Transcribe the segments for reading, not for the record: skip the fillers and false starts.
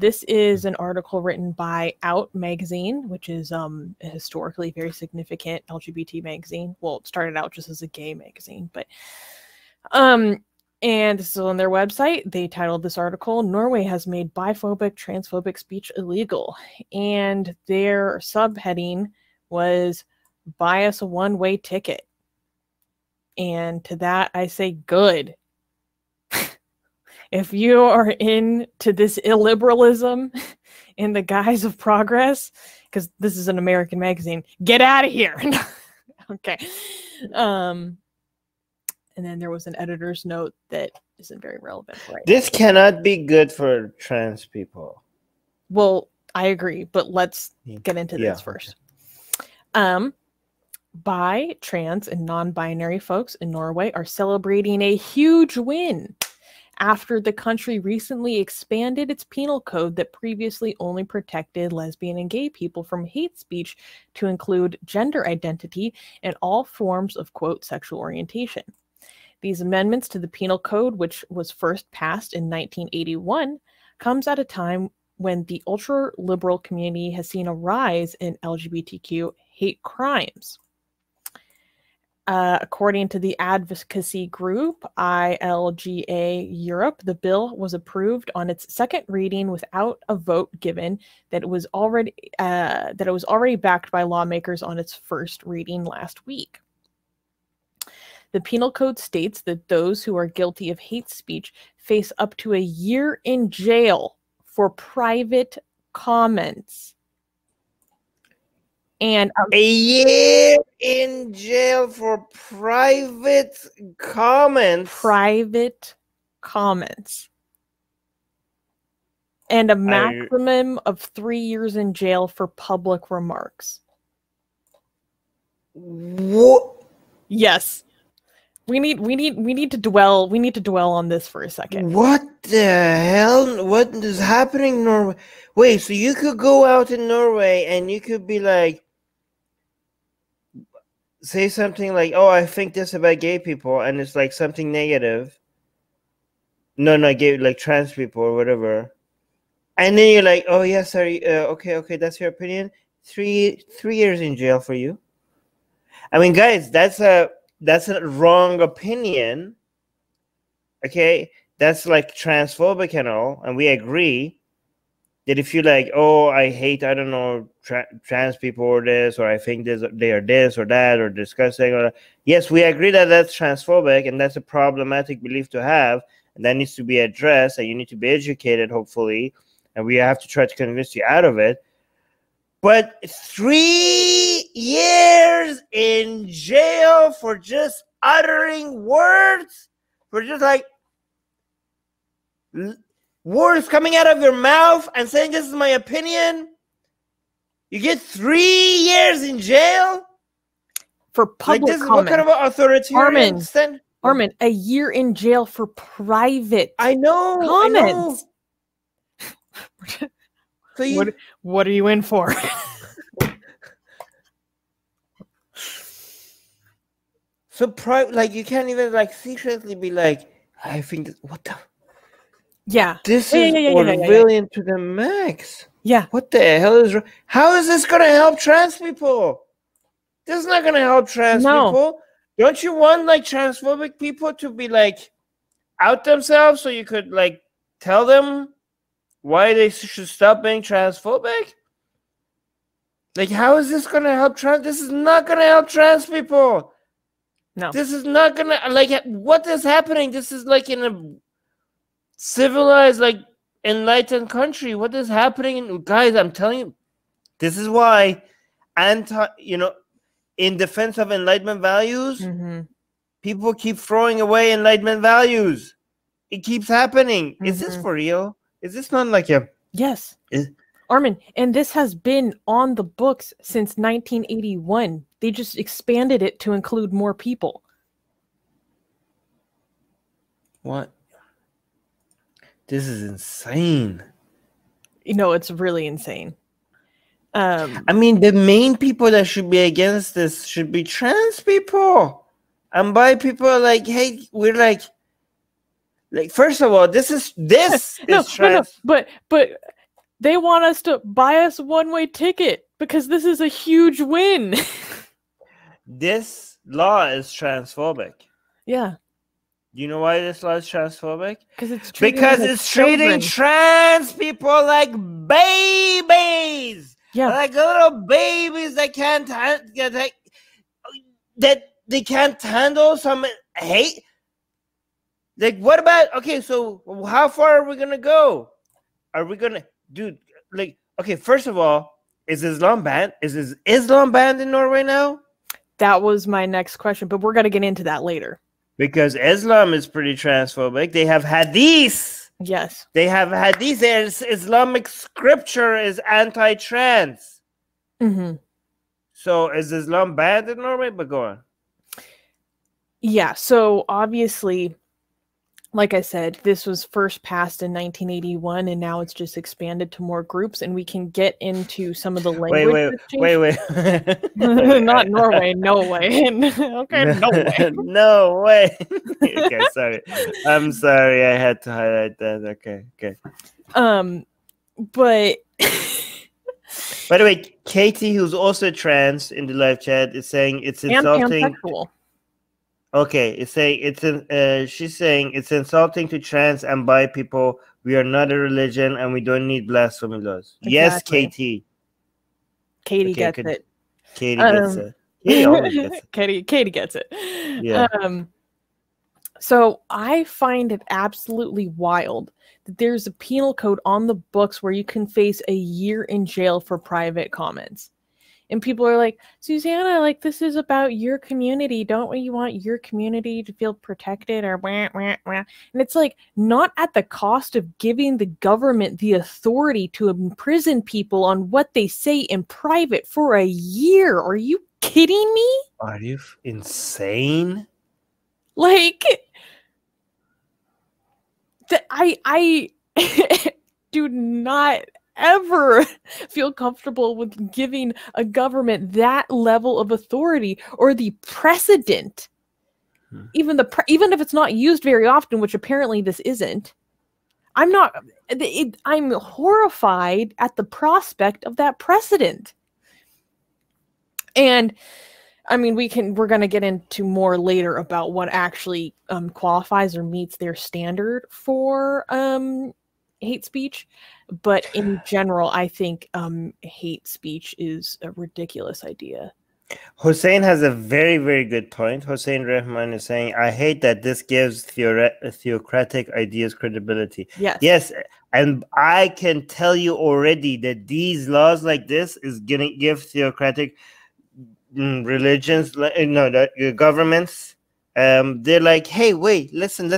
This is an article written by Out magazine, which is a historically very significant LGBT magazine. Well, it started out just as a gay magazine, but and this is on their website. They titled this article, "Norway has made biphobic, transphobic speech illegal." And their subheading was "Buy us a one-way ticket." And to that I say good. If you are into this illiberalism in the guise of progress, because this is an American magazine, get out of here. Okay. And then there was an editor's note that isn't very relevant right This cannot be good for trans people. Well, I agree, but let's get into this first. Bi, trans, and non-binary folks in Norway are celebrating a huge win after the country recently expanded its penal code that previously only protected lesbian and gay people from hate speech to include gender identity and all forms of, quote, sexual orientation. These amendments to the penal code, which was first passed in 1981, comes at a time when the ultra-liberal community has seen a rise in LGBTQ hate crimes. According to the advocacy group ILGA Europe, the bill was approved on its second reading without a vote, given that it was already backed by lawmakers on its first reading last week. The penal code states that those who are guilty of hate speech face up to a year in jail for private comments. And a year in jail for private comments. Private comments. And a maximum of 3 years in jail for public remarks. What? Yes. We need to dwell on this for a second. What the hell? What is happening in Norway? Wait, so you could go out in Norway and you could be like, say something like, "Oh, I think this about gay people," and it's like something negative. No, not gay, like trans people or whatever. And then you're like, "Oh, yeah, sorry. Okay, that's your opinion. 3 years in jail for you." I mean, guys, that's a wrong opinion. Okay, that's like transphobic and all, and we agree that if you like, "Oh, I hate, I don't know, trans people or this, or I think they are this or that or disgusting," or yes, we agree that that's transphobic and that's a problematic belief to have, and that needs to be addressed, and you need to be educated, hopefully, and we have to try to convince you out of it. But 3 years in jail for just uttering words, for just like words coming out of your mouth and saying, "This is my opinion." You get 3 years in jail for public like this comment. What kind of authoritarian stand? Armin, a year in jail for private comments. I know. So what are you in for? So like you can't even like secretly be like, "I think what the." Yeah. This is Orwellian to the max. Yeah. What the hell is wrong? How is this going to help trans people? This is not going to help trans people. Don't you want like transphobic people to be like out themselves so you could like tell them why they should stop being transphobic? Like, how is this going to help trans? This is not going to help trans people. No. This is not going to, like, what is happening? This is like in a civilized, like, enlightened country. What is happening? Guys, I'm telling you, this is why in defense of enlightenment values, people keep throwing away enlightenment values. It keeps happening. Is this for real? Is this not like a... Yes. Armin, and this has been on the books since 1981. They just expanded it to include more people. What? This is insane. It's really insane. I mean, the main people that should be against this should be trans people. And bi people are like, hey, we're like first of all, this is trans. But They want us to buy us a one-way ticket because this is a huge win. This law is transphobic. Yeah. You know why this law is transphobic? Because it's treating trans people like babies. Yeah. Like little babies that can't that they can't handle some hate. Like, what about, okay, so how far are we gonna go? Are we gonna, dude, like, okay, first of all, is Islam banned? Is Islam banned in Norway now? That was my next question, but we're gonna get into that later. Because Islam is pretty transphobic. They have hadith. Yes. They have hadith. There's Islamic scripture is anti-trans. Mm-hmm. So is Islam banned in Norway? But go on. Yeah, so obviously, like I said, this was first passed in 1981, and now it's just expanded to more groups, and we can get into some of the language. Wait. Not Norway, no way. Okay, no way. No way. Okay, sorry. I'm sorry. I had to highlight that. Okay. But by the way, Katie, who's also trans in the live chat, is saying it's insulting. And pansexual. Okay, it's saying she's saying it's insulting to trans and bi people. We are not a religion, and we don't need blasphemy laws. Exactly. Yes, Katie. Katie gets it. Katie gets it. Katie always gets it. Katie gets it. Yeah. So I find it absolutely wild that there's a penal code on the books where you can face a year in jail for private comments. And people are like, Susanna, like, this is about your community. Don't you want your community to feel protected or wah, wah, wah? And it's like, not at the cost of giving the government the authority to imprison people on what they say in private for a year. Are you kidding me? Are you insane? Like, I do not ever feel comfortable with giving a government that level of authority or the precedent, even if it's not used very often, which apparently this isn't. I'm horrified at the prospect of that precedent. And I mean, we're going to get into more later about what actually qualifies or meets their standard for hate speech. But in general, I think hate speech is a ridiculous idea. Hussein has a very, very good point. Hussein Rahman is saying, I hate that this gives theocratic ideas credibility. Yes. And I can tell you already that these laws like this is going to give theocratic religions, governments, they're like, hey, wait, listen.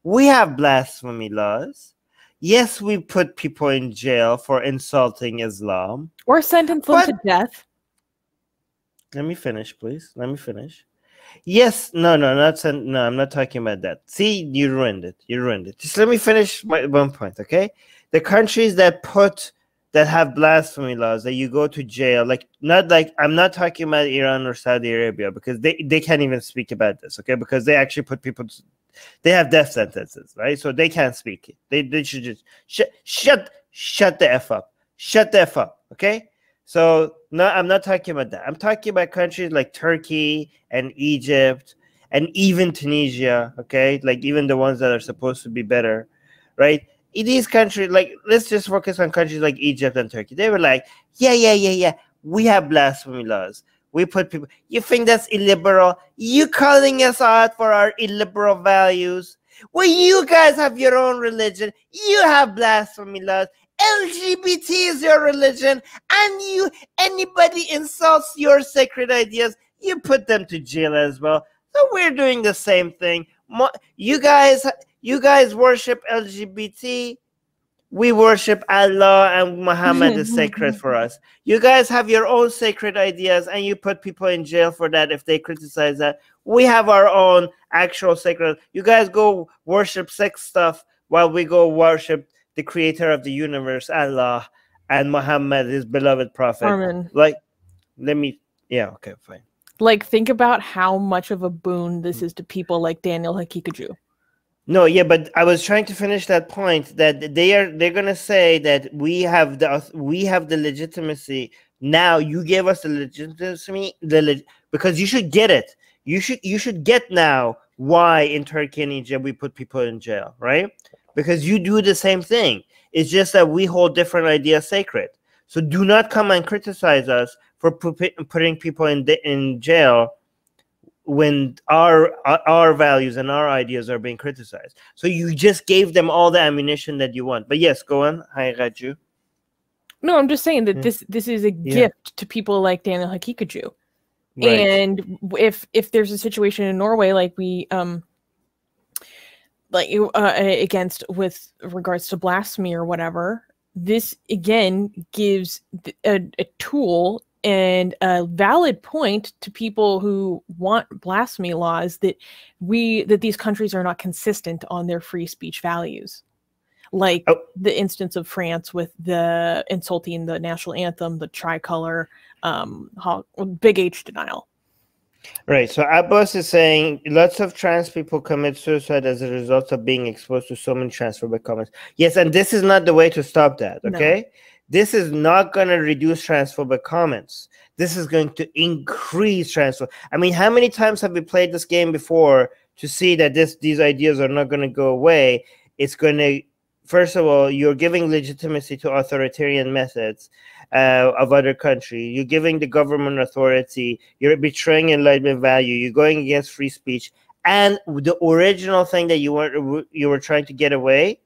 We have blasphemy laws. Yes, we put people in jail for insulting Islam. Or sentence them to death. Let me finish, please. Let me finish. Yes, no, I'm not talking about that. See, you ruined it. Just let me finish my one point, okay? The countries that have blasphemy laws, that you go to jail, I'm not talking about Iran or Saudi Arabia, because they can't even speak about this, okay? Because they actually put people they have death sentences, right? So they can't speak. They should just shut the F up. Shut the F up, okay? So no, I'm not talking about that. I'm talking about countries like Turkey and Egypt and even Tunisia, okay? Like even the ones that are supposed to be better, right? In these countries, like, let's just focus on countries like Egypt and Turkey. They were like, yeah, we have blasphemy laws. We put people. You think that's illiberal? You calling us out for our illiberal values? Well, you guys have your own religion. You have blasphemy laws. LGBT is your religion, and anybody insults your sacred ideas, you put them to jail as well. So we're doing the same thing. You guys worship LGBT. We worship Allah, and Muhammad is sacred for us. You guys have your own sacred ideas, and you put people in jail for that if they criticize that. We have our own actual sacred. You guys go worship sex stuff while we go worship the creator of the universe, Allah, and Muhammad, his beloved prophet. Armin. Okay, fine. Like, think about how much of a boon this is to people like Daniel Hakikaju. No, yeah, but I was trying to finish that point that they're gonna say that we have the legitimacy now. You gave us the legitimacy, because you should get it. You should get now why in Turkey and Egypt we put people in jail, right? Because you do the same thing. It's just that we hold different ideas sacred. So do not come and criticize us for putting people in jail when our values and our ideas are being criticized. So you just gave them all the ammunition that you want. But yes, go on. I got you. No, I'm just saying that this is a gift to people like Daniel Hakikaju. Right. And if there's a situation in Norway like we against with regards to blasphemy or whatever, this again gives a tool and a valid point to people who want blasphemy laws that these countries are not consistent on their free speech values. Like the instance of France with the insulting the national anthem, the tricolor, big H denial. Right. So Abbas is saying lots of trans people commit suicide as a result of being exposed to so many transphobic comments. Yes, and this is not the way to stop that. Okay. No. This is not going to reduce transphobic comments. This is going to increase transphobic. I mean, how many times have we played this game before to see that these ideas are not going to go away? It's going to, first of all, you're giving legitimacy to authoritarian methods of other countries. You're giving the government authority. You're betraying enlightenment value. You're going against free speech. And the original thing that you were trying to get away,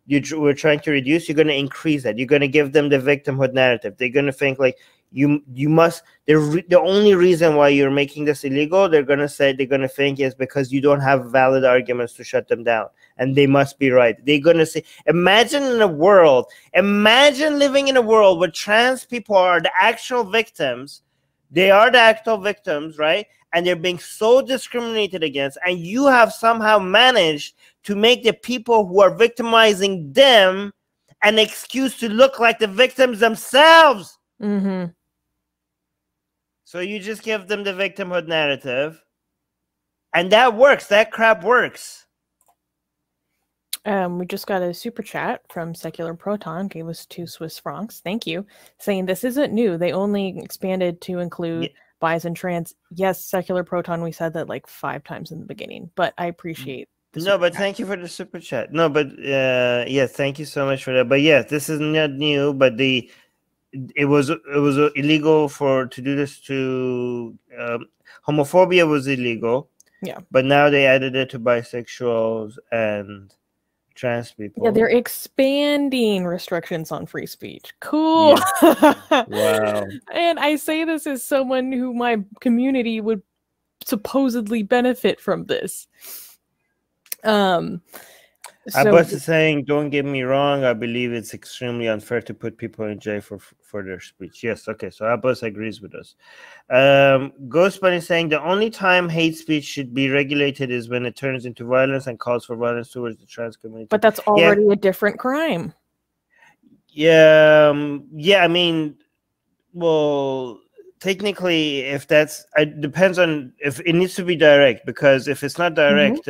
you were trying to reduce, you're going to increase that. You're going to give them the victimhood narrative. They're going to think like you must. The only reason why you're making this illegal, they're going to think is because you don't have valid arguments to shut them down, and they must be right. They're going to say, imagine living in a world where trans people are the actual victims. They are the actual victims, right? And they're being so discriminated against, and you have somehow managed to make the people who are victimizing them an excuse to look like the victims themselves. Mm-hmm. So you just give them the victimhood narrative, and that works. That crap works. We just got a super chat from Secular Proton, gave us 2 Swiss francs. Thank you. Saying this isn't new. They only expanded to include bis and trans. Yes, Secular Proton, we said that like 5 times in the beginning, but I appreciate no, but thank you for the super chat. No, but yes, thank you so much for that. But yes, this is not new, but it was illegal to do this to homophobia was illegal. Yeah. But now they added it to bisexuals and trans people. Yeah, they're expanding restrictions on free speech. Cool. Yeah. Wow. And I say this as someone who my community would supposedly benefit from this. Abbas is saying, don't get me wrong, I believe it's extremely unfair to put people in jail for their speech. Yes, okay, so Abbas agrees with us. Ghost Bunny is saying the only time hate speech should be regulated is when it turns into violence and calls for violence towards the trans community. But that's already a different crime. Yeah, I mean, well, technically, if it depends on if it needs to be direct, because if it's not direct,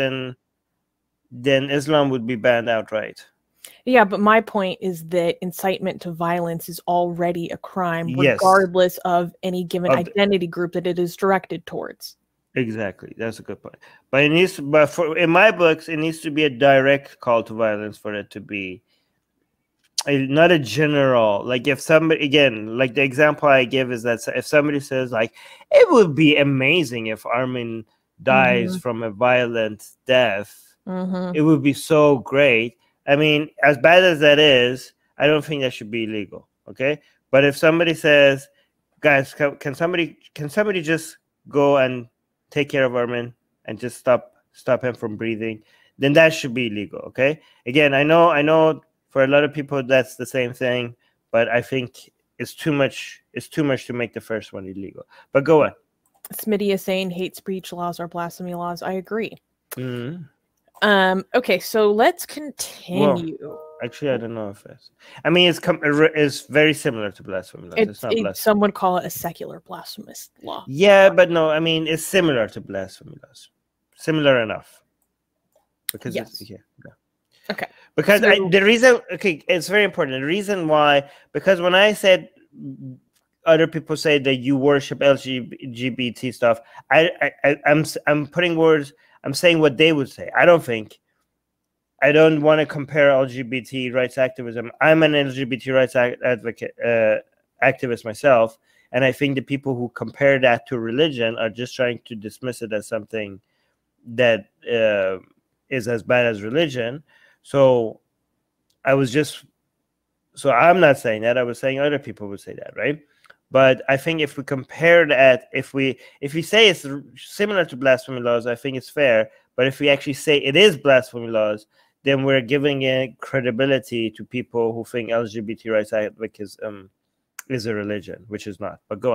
then Islam would be banned outright. Yeah, but my point is that incitement to violence is already a crime, regardless of any given identity group that it is directed towards. Exactly, that's a good point. But it needs, in my books, it needs to be a direct call to violence for it to be not a general. Like if somebody, again, like the example I give is that if somebody says like, it would be amazing if Armin dies from a violent death. It would be so great. I mean, as bad as that is, I don't think that should be illegal. Okay, but if somebody says, "Guys, can somebody just go and take care of Armin and just stop him from breathing," then that should be illegal. Okay. Again, I know for a lot of people that's the same thing, but I think it's too much. It's too much to make the first one illegal. But go on. Smitty is saying hate speech laws are blasphemy laws. I agree. Okay, so let's continue. Well, actually, I don't know if it's. I mean, it's very similar to blasphemy laws. It's not blasphemy. Some would call it a secular blasphemous law. Yeah, but no, I mean, it's similar to blasphemy laws. Similar enough. Because Yes. it's, yeah. Okay. Because So- the reason, okay, it's very important. The reason why, because when I said other people say that you worship LGBT stuff, I'm putting words. I'm saying what they would say. I don't want to compare LGBT rights activism. I'm an LGBT rights advocate, activist myself, and I think the people who compare that to religion are just trying to dismiss it as something that is as bad as religion. So I'm not saying that. I was saying other people would say that, right? But I think if we compare that, if we say it's similar to blasphemy laws, I think it's fair. But if we actually say it is blasphemy laws, then we're giving it credibility to people who think LGBT rights advocates is a religion, which is not. But go on.